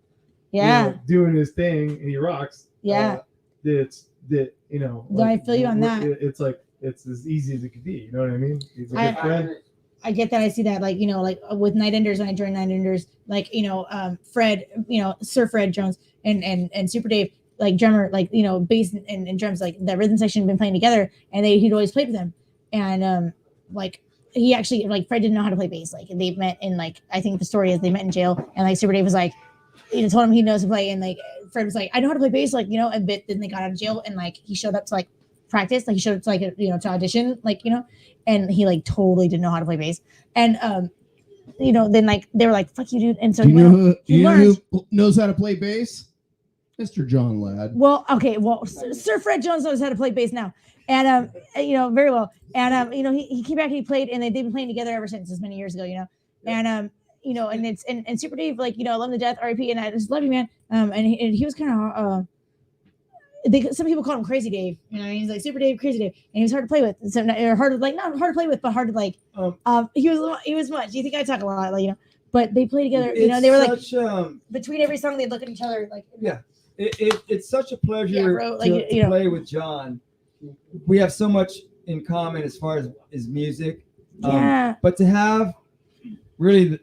Yeah. Doing his thing, and he rocks. Yeah. No, I feel you on that. It's like it's as easy as it could be. You know what I mean? He's a I- good friend. I get that. I see that. Like, like with Night Enders, when I joined Night Enders, like, Fred, Sir Fred Jones and Super Dave, like drummer, like, bass and drums, like that rhythm section had been playing together and he'd always played with them. And, like, he actually, like, Fred didn't know how to play bass. Like, they met in, like, I think the story is they met in jail and, like, Super Dave was like, told him he knows to play. And, like, Fred was like, I know how to play bass, like, and but then they got out of jail and, like, he showed up to, like, practice. Like he showed up to like to audition, and he like totally didn't know how to play bass. And then like they were like, "Fuck you, dude." And so Do you know he learned. who knows how to play bass? Mr. John Ladd. Well, okay. Well, Sir Fred Jones knows how to play bass now, and very well. And he came back and he played, and they've been playing together ever since as many years ago. And and it's and Super Dave, I love him to death, R.I.P. And I just love you, man. And he was kind of some people call him Crazy Dave. He's like Super Dave, Crazy Dave, and he was hard to play with. So or hard to not hard to play with, but hard to he was much. You think I talk a lot, but they play together. They were such, between every song they'd look at each other Yeah. It's such a pleasure bro, to play with John. We have so much in common as far as his music. Yeah. But to have really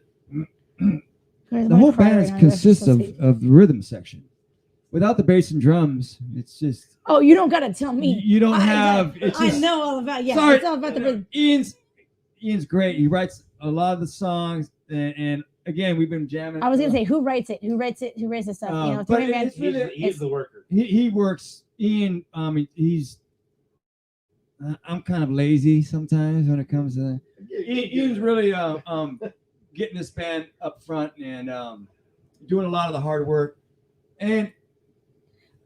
the whole band consists of the rhythm section. Without the bass and drums, it's just. Oh, you don't gotta tell me. You don't have. I know all about. Yeah, sorry, it's all about the rhythm. Ian's great. He writes a lot of the songs, and again, we've been jamming. I was gonna say, who writes it? Who writes the stuff? But he's the worker. He works. Ian, he's. I'm kind of lazy sometimes when it comes to. Ian's really getting this band up front and doing a lot of the hard work, and.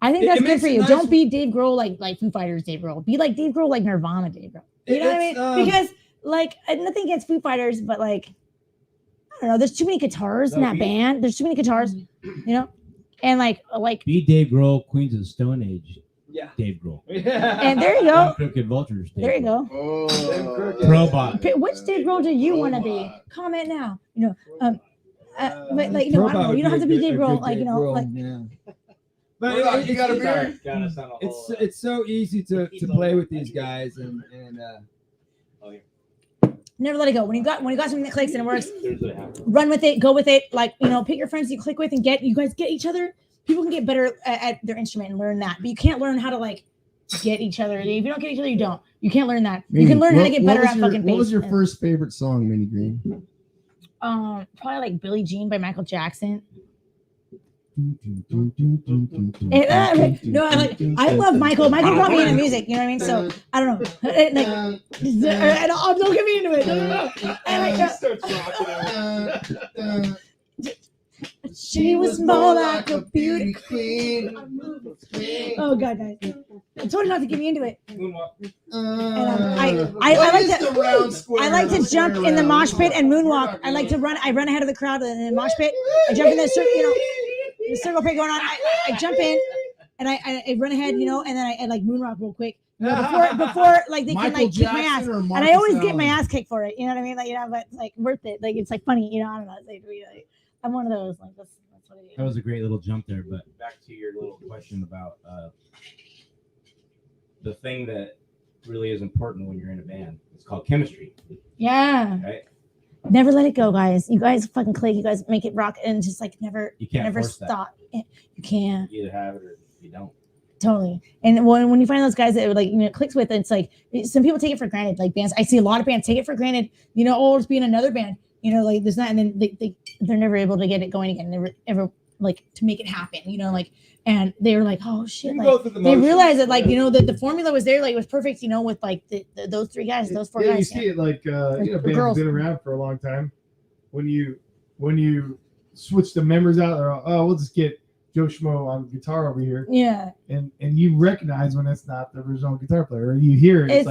I think that's good for you. Nice. Don't be Dave Grohl like Foo Fighters Dave Grohl. Be like Dave Grohl like Nirvana Dave Grohl. You know what I mean? Because nothing against Foo Fighters, but I don't know. There's too many guitars in that band. There's too many guitars, and like be Dave Grohl, Queens of the Stone Age. Yeah, Dave Grohl. Yeah. And there you go. Crooked Vultures. There you go. Probot. Which Dave Grohl do you want to be? Comment now. But I don't know. You don't have to be Dave Grohl. Yeah. But you got a beer. It's so easy to play with these guys and never let it go. When you got something that clicks and it works, run with it, go with it. Pick your friends you click with and you guys get each other. People can get better at their instrument and learn that, but you can't learn how to get each other. If you don't get each other, you don't. You can't learn that. You can learn how to get better at fucking bass. What was your first favorite song, Minnie Green? Probably Billie Jean by Michael Jackson. No, I love Michael. Michael brought me into music, you know what I mean? So I don't know. Don't get me into it. She was more like a beauty queen. Oh God, guys! I told you not to get me into it. I like to jump in the mosh pit and moonwalk. I like to run. I run ahead of the crowd in the mosh pit. I jump in the circle pit going on. I jump in and I run ahead, and then I moonwalk real quick. Before they can kick my ass, and I always get my ass kicked for it. You know what I mean? But it's worth it. It's funny. I don't know. I'm one of those. That's what I do. That was a great little jump there. But back to your little question about the thing that really is important when you're in a band. It's called chemistry. Yeah. Right. Never let it go, guys. You guys fucking click. You guys make it rock, and just never. You can't never force stop. That. You can't. You either have it or you don't. Totally. And when you find those guys that it clicks with, it's some people take it for granted. Bands, I see a lot of bands take it for granted. It's being another band. There's not, and then they're never able to get it going again. Never ever to make it happen. And they were like, oh shit. They realized that the formula was there. It was perfect. With those three guys, those four guys. You see it bands have been around for a long time. When you switch the members out, or we'll just get Joe Schmo on guitar over here. Yeah. And you recognize when it's not the original guitar player, or you hear it.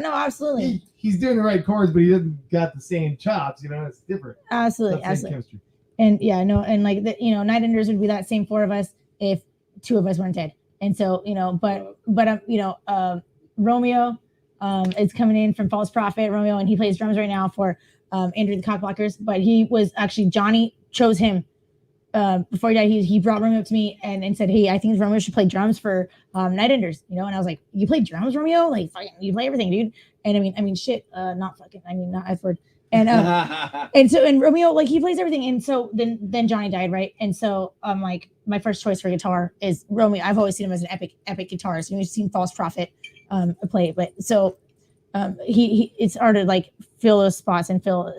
No, absolutely. He's doing the right chords, but he doesn't got the same chops. It's different. Absolutely. And Night Enders would be that same four of us if two of us weren't dead. And so, Romeo is coming in from False Prophet, Romeo, and he plays drums right now for Andrew the Cockblockers. But he was actually, Johnny chose him before he died. He brought Romeo up to me and said, hey, I think Romeo should play drums for Night Enders, and I was like, you play drums, Romeo? You play everything, dude. And I mean, shit, not F word. And and Romeo, he plays everything. And so then Johnny died, right? And so my first choice for guitar is Romeo. I've always seen him as an epic guitarist. You've seen False Prophet play, but so he it's hard to fill those spots and fill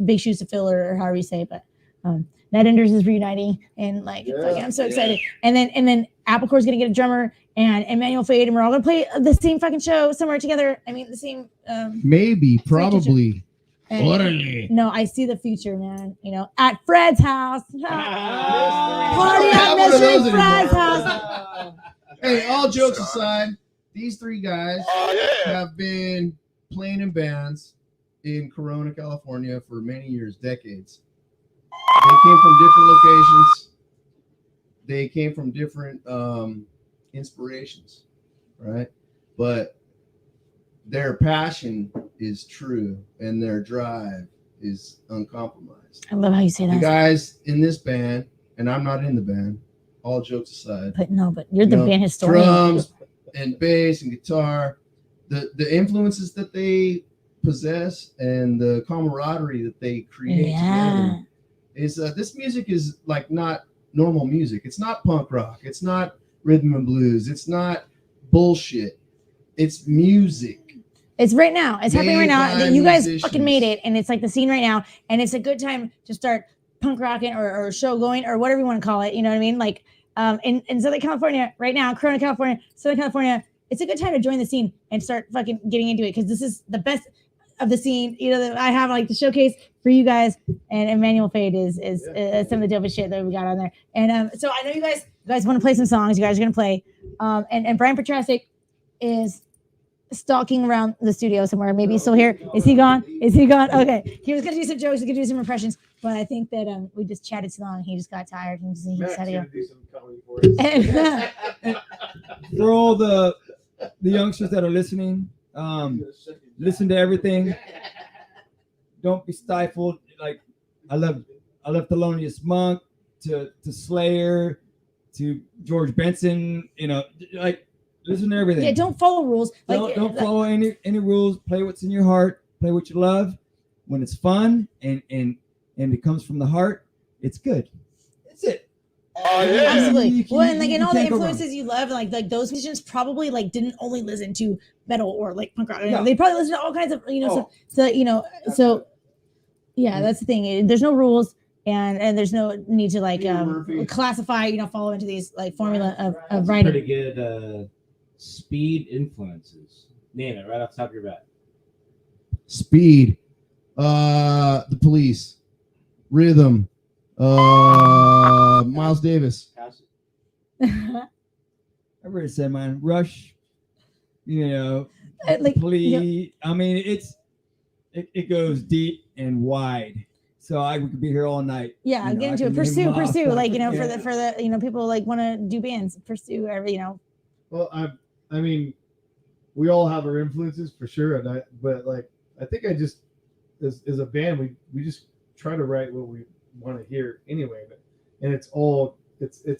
big shoes to fill or however you say. But Night Enders is reuniting, and I'm so excited. And then Applecore's gonna get a drummer and Emmanuel Fade, and we're all gonna play the same fucking show somewhere together. I mean, the same. Maybe, probably. And, Orale. no, I see the future, man. You know, at Fred's house. Party Don't have at one of Mystery those Fred's anymore. house. Hey, all jokes aside, these three guys have been playing in bands in Corona, California for many years, decades. They came from different locations. They came from different inspirations, right? But their passion is true and their drive is uncompromised. I love how you say The that. guys in this band, and I'm not in the band, all jokes aside, But you're the band historian. drums and bass and guitar, the influences that they possess and the camaraderie that they create together is this music is like not normal music. It's not punk rock. It's not rhythm and blues. It's not bullshit. It's music. It's right now. It's happening right now. Made by You guys musicians. fucking made it, and it's like the scene right now, and it's a good time to start punk rocking or show going or whatever you want to call it. You know what I mean? Like in Southern California right now, Corona, California, Southern California. It's a good time to join the scene and start fucking getting into it because this is the best of the scene. You know, I have like the showcase for you guys, and Emmanuel Fade is some of the dopest shit that we got on there. And so I know you guys want to play some songs. You guys are gonna play. And Brian Petrasic is stalking around the studio somewhere. Maybe he's still here. Is he gone? Okay. He was gonna do some jokes. He could do some impressions, but I think that we just chatted too long. He just got tired and he just had to go. Do some comedy for us. And, For all the youngsters that are listening, listen to everything. Don't be stifled. Like I love Thelonious Monk to Slayer to George Benson. You know, like listen to everything. yeah, don't follow rules. Like Don't follow any rules. Play what's in your heart. Play what you love. When it's fun and it comes from the heart, it's good. That's it. Absolutely. Well, and like you in all the can't go wrong. influences you love, like those musicians probably like didn't only listen to metal or like punk rock. You know, No. they probably listen to all kinds of so yeah, Mm-hmm. that's the thing. There's no rules and there's no need to like Murphy. classify, follow into these like formula of Some writing. pretty good speed influences. Name it right off the top of your bat. Speed, the Police, Rhythm, Miles Davis. Pass it. I already said mine. Rush. You know, Like Police. I mean, it goes deep and wide. So I could be here all night. yeah, You know, get I into it. can name Pursue. off, Like, yeah. for the people like want to do bands, pursue every, Well, I mean, we all have our influences for sure, but like I think I just as a band we just try to write what we want to hear anyway, and it's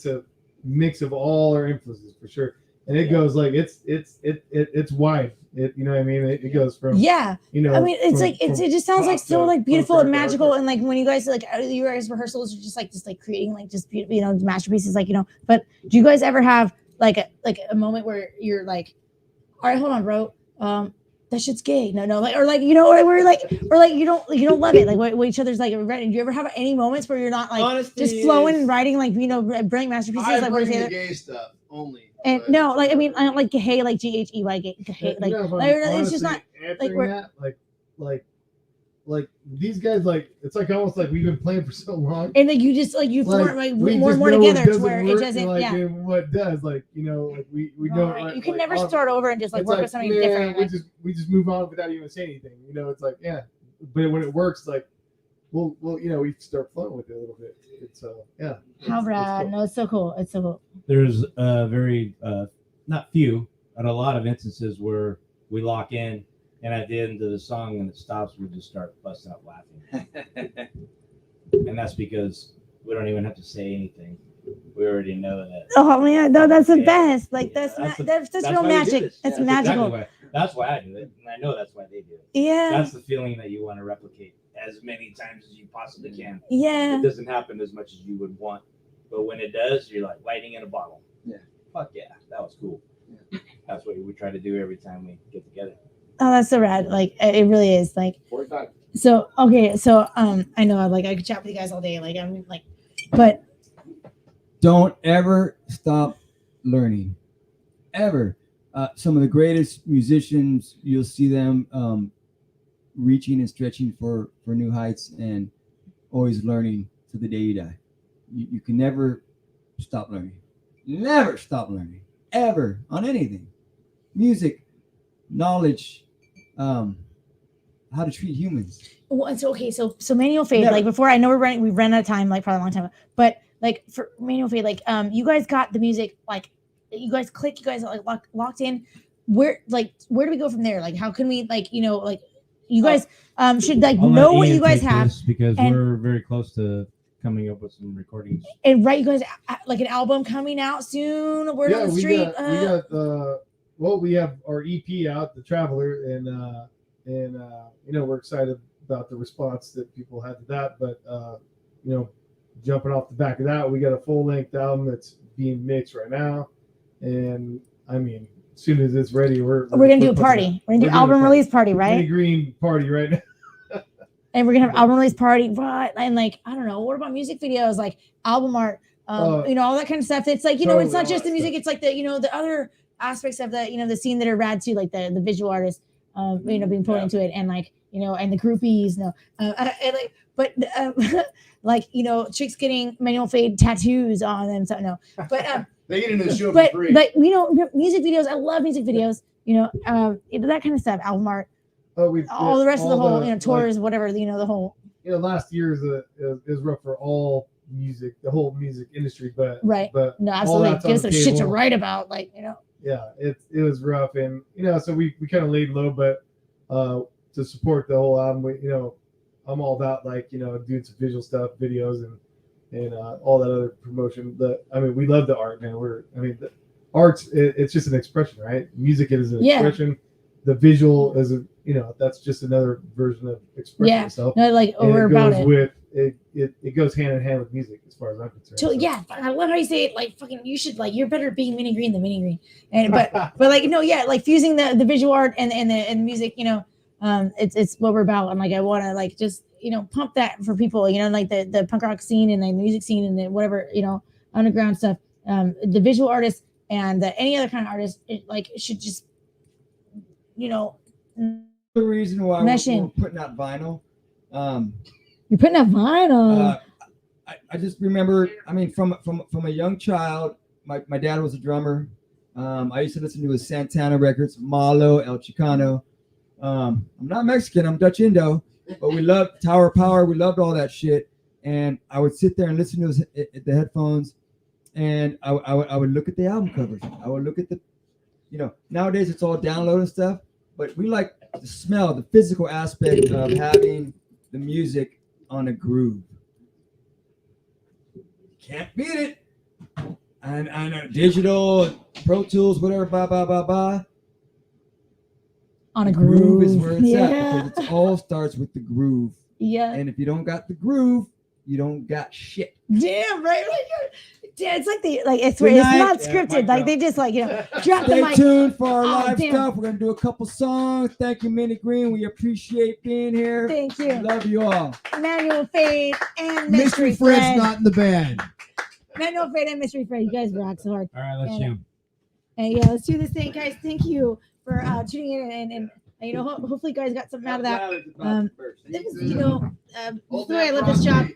a mix of all our influences for sure, and it goes like it's wide. You know what I mean? It goes from yeah. you know. I mean, it's from- like it from just sounds like pop so to like beautiful punk and rock to magical, hardcore. and like when you guys like you guys rehearsals are just like creating like just beautiful, masterpieces, like But do you guys ever have like a moment where you're like, all right, hold on, bro, that shit's gay, no, like or like or where like you don't love it, like what each other's like writing. Do you ever have any moments where you're not like Honesty just flowing is- and writing like brilliant masterpieces, I like bring what the is gay stuff only. and but- no, like I mean, I don't like hey, like GHEY, gay, like, No, but like it's just not. honestly, answering we're- that, like these guys, like it's like almost like we've been playing for so long. And like you just like you form like we more just and more know what together to doesn't where it work doesn't. and, like, Yeah, and what does, like like we know. right. You can like, never on- start over and just like it's work with something man, different. Like, we just move on without even saying anything. It's like but when it works, like we'll we start flowing with it a little bit. It's yeah. how it's rad! cool. No, it's so cool. It's so cool. There's very not few, but a lot of instances where we lock in, and at the end of the song, when it stops, we just start busting out laughing, and that's because we don't even have to say anything. We already know that. Oh man, no, that's the Yeah. best. Like Yeah, that's that's that's why real we do magic. this. That's That's magical. exactly that's why I do it, and I know that's why they do it. Yeah, That's the feeling that you want to replicate as many times as you possibly can. yeah. It doesn't happen as much as you would want, but when it does, you're like lighting in a bottle. Yeah. Fuck yeah, that was cool. That's what we try to do every time we get together. Oh, that's so rad. Like it really is. Like 45. so. Okay, so I know like I could chat with you guys all day. Like I'm like, but Don't ever stop learning ever. Some of the greatest musicians, you'll see them reaching and stretching for new heights and always learning to the day you die. You can never stop learning. Never stop learning. Ever. On anything. Music, knowledge, how to treat humans. Well, so okay, so manual fade. Never. Like before, I know we've run out of time, like probably a long time. But like for manual fade, like you guys got the music, like you guys click, you guys like locked in. Where do we go from there? Like how can we like like you guys should like I'll know let what Ian you guys take have this because and- we're very close to coming up with some recordings. and you guys like an album coming out soon. Word on the street. We have our EP out, The Traveler, and we're excited about the response that people had to that. But jumping off the back of that, we got a full length album that's being mixed right now, and I mean, as soon as it's ready, we're gonna do a party. We're gonna do album release party, right? Minnie Green party right now. And we're gonna have album release party, right? And like I don't know, what about music videos, like album art, all that kind of stuff. It's like totally, it's not all just that the music. stuff. It's like the other aspects of the the scene that are rad too, like the visual artists, being put into it, and like and the groupies, like chicks getting manual fade tattoos on them. So no, but They get into the show but for free. music videos. I love music videos. That kind of stuff, album art, all the rest of the whole tours, whatever. The whole. Last year is rough for all music, the whole music industry, but Right. But No, all absolutely. that's Give on us some the shit to table. write about, Yeah, it was rough, and so we kind of laid low, but to support the whole album, I'm all about doing some visual stuff, videos, and all that other promotion. We love the art, man. The art's it's just an expression, right? Music is an expression. The visual is that's just another version of expressing yourself. No, we're about it. It goes hand in hand with music as far as I'm concerned. So, yeah, I love how you say it. Like, fucking, you should you're better being Minnie Green than Minnie Green. And but fusing the visual art and the music. It's what we're about. And I want to just pump that for people. The punk rock scene and the music scene and the whatever underground stuff. The visual artists and any other kind of artist should just The reason why we're putting out vinyl. You're putting out vinyl. I just remember, from a young child, my dad was a drummer. I used to listen to his Santana records, Malo, El Chicano. I'm not Mexican, I'm Dutch Indo, but we loved Tower of Power. We loved all that shit. And I would sit there and listen to the headphones, and I would look at the album covers. I would look at nowadays it's all download and stuff, but we like the smell, the physical aspect of having the music on a groove. Can't beat it. And digital, Pro Tools, whatever, On a groove groove is where it's at, because it all starts with the groove. Yeah. And if you don't got the groove, you don't got shit. Damn right. Yeah, it's it's Good it's night. not Yeah, scripted. mic drop. They just drop the Stay mic. tuned for our Oh, live damn. stuff. We're gonna do a couple songs. Thank you, Minnie Green. We appreciate being here. Thank you. Love you all. Manual Fade and Mystery Mystery Fred's Fred. not in the band. Manual Fade and Mystery Fred. You guys rock so hard. All right, let's And, jam. And yeah, let's do this thing, guys. Thank you for tuning in and hopefully you guys got something out of that. This is, the way I love this job.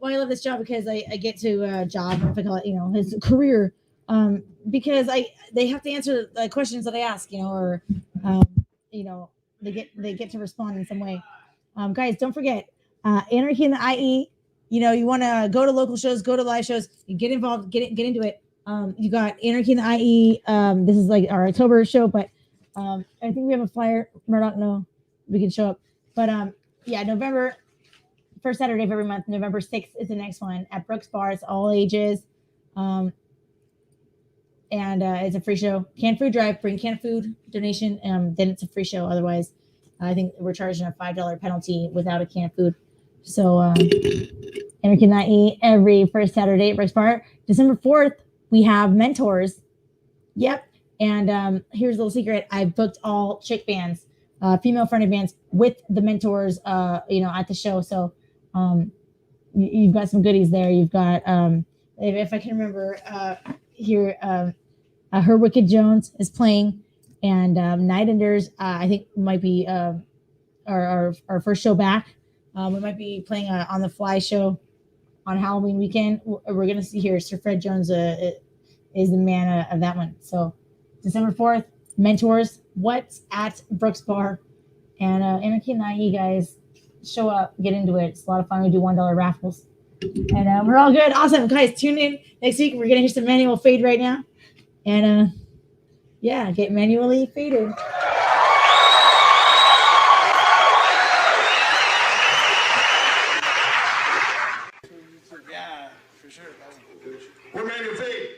Well, I love this job because I get to job, if I call it, his career, because they have to answer the questions that I ask, or they get to respond in some way. Guys, don't forget Anarchy in the IE. You want to go to local shows, go to live shows, you get involved, get into it. You got Anarchy in the IE. This is our October show, but I think we have a flyer. Murdoch, no, we can show up. But November. First Saturday of every month, November 6th is the next one at Brooks Bar. It's all ages. And it's a free show. Canned food drive, bring canned food donation. Then it's a free show. Otherwise, I think we're charging a $5 penalty without a canned food. So, Anarchy Night every first Saturday at Brooks Bar. December 4th, we have Mentors. Yep. And here's a little secret. I've booked all chick bands, female fronted bands with the Mentors, at the show. So, you've got some goodies there. You've got if I can remember here, Her Wicked Jones is playing, and Night Enders I think might be our first show back. We might be playing on the Fly show on Halloween weekend. We're gonna see here. Sir Fred Jones is the man of that one. So December 4th, Mentors. What's at Brooks Bar, and Anarchy and I, you guys show up, get into it. It's a lot of fun. We do $1 raffles, and we're all good. Awesome, guys. Tune in next week. We're gonna hear some manual fade right now, and yeah, get manually faded. Yeah, for sure. We're manual fade.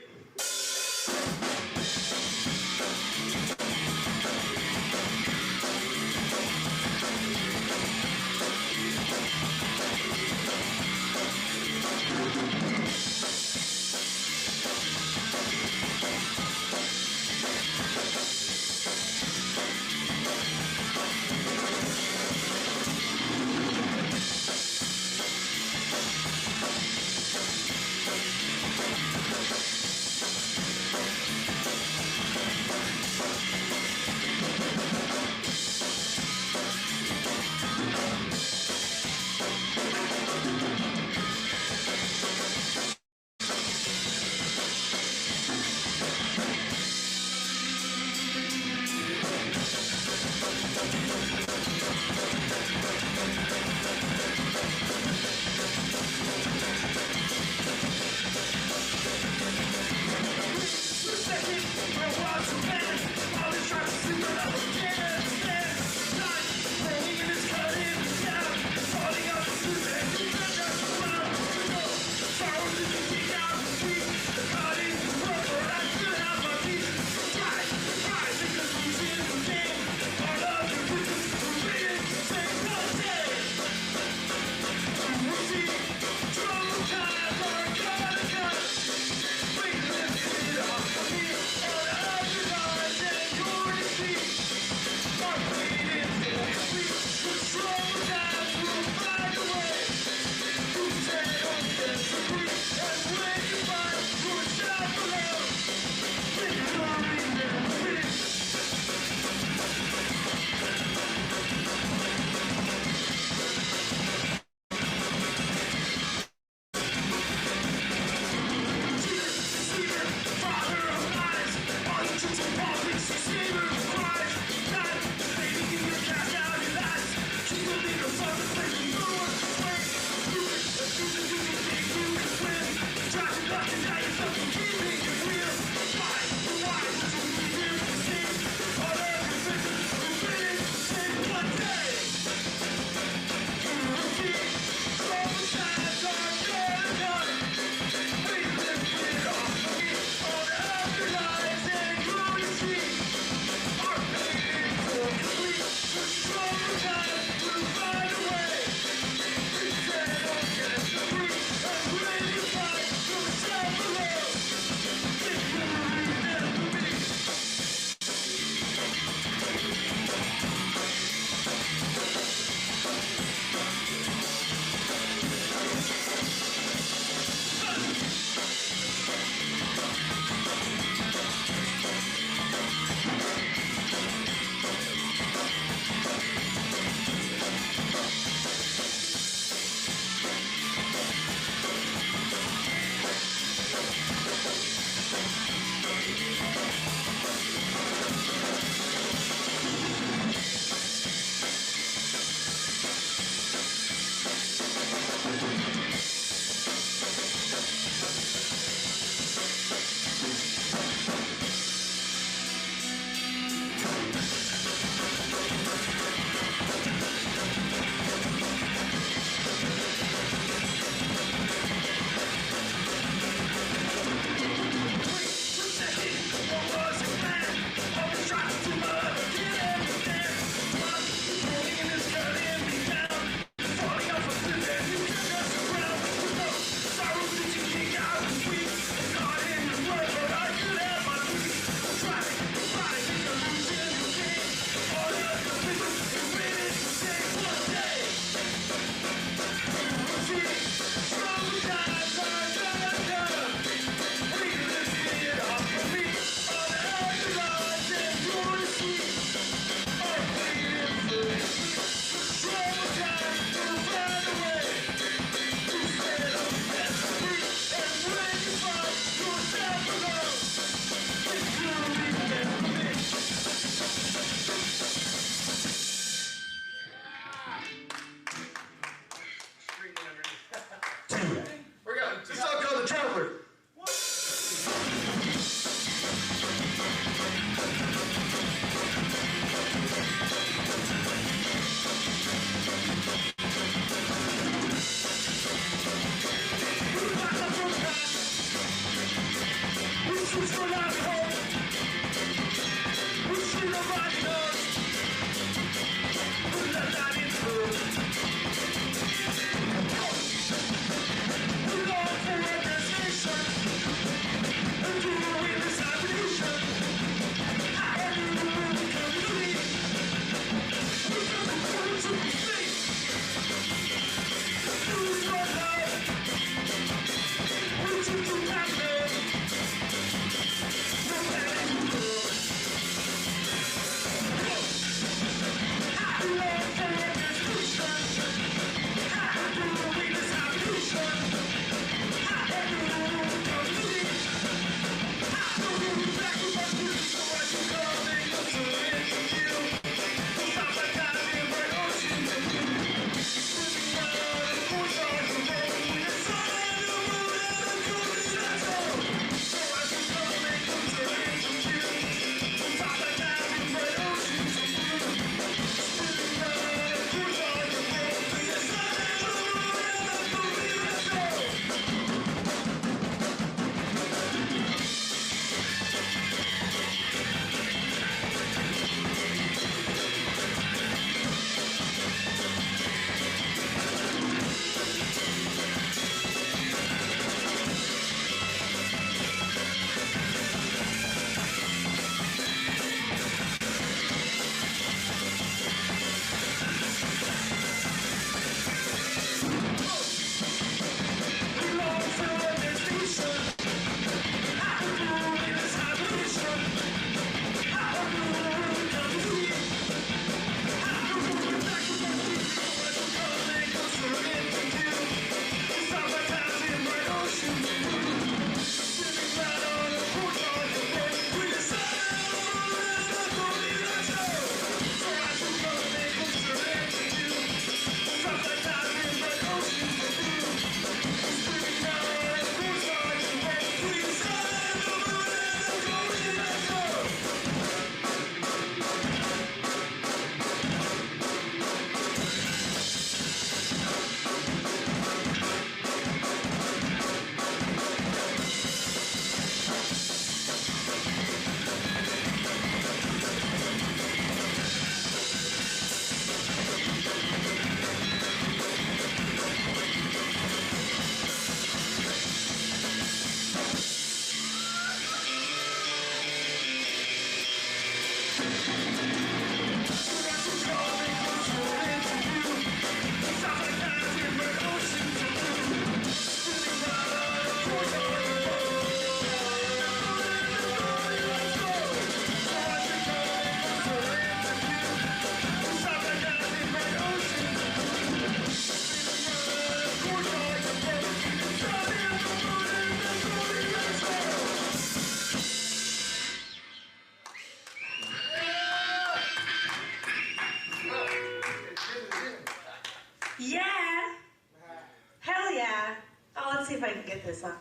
if I can get this on.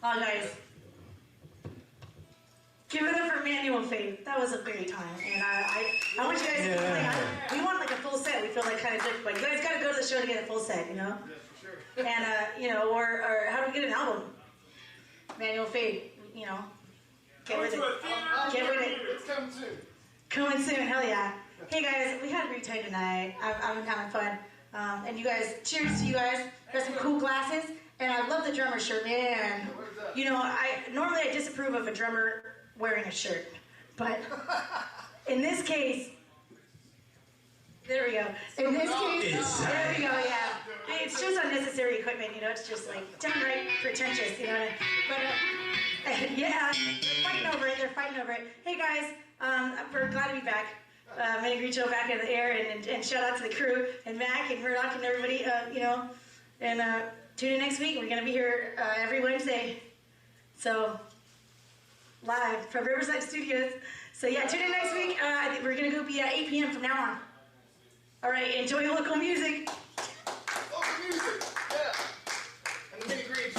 Oh, guys. Give it up for Manual Faith. That was a great time. And I want you guys to feel like, we want like a full set. We feel like kind of different, but you guys got to go to the show to get a full set, you know? Yes, for sure. And, you know, or how do we get an album? Manual Faith, you know? Get with it. Get with it. It's coming soon. Coming soon, hell yeah. Hey guys, we had a great time tonight. I'm having fun. And you guys, cheers to you guys. Got some cool glasses. And I love the drummer shirt, man. You know, normally I disapprove of a drummer wearing a shirt. But in this case, there we go. In this case, there we go, yeah. It's just unnecessary equipment, you know, it's just like downright pretentious, you know. But yeah, they're fighting over it. Hey guys, we're glad to be back. Minnie Green Show back in the air, and shout out to the crew, and Mac and Murdoch and everybody, you know. And tune in next week. We're going to be here every Wednesday. So, live from Riverside Studios. So yeah, tune in next week. I think we're going to go be at 8 p.m. from now on. All right, enjoy local music. Local music, yeah. And the Minnie Green Show.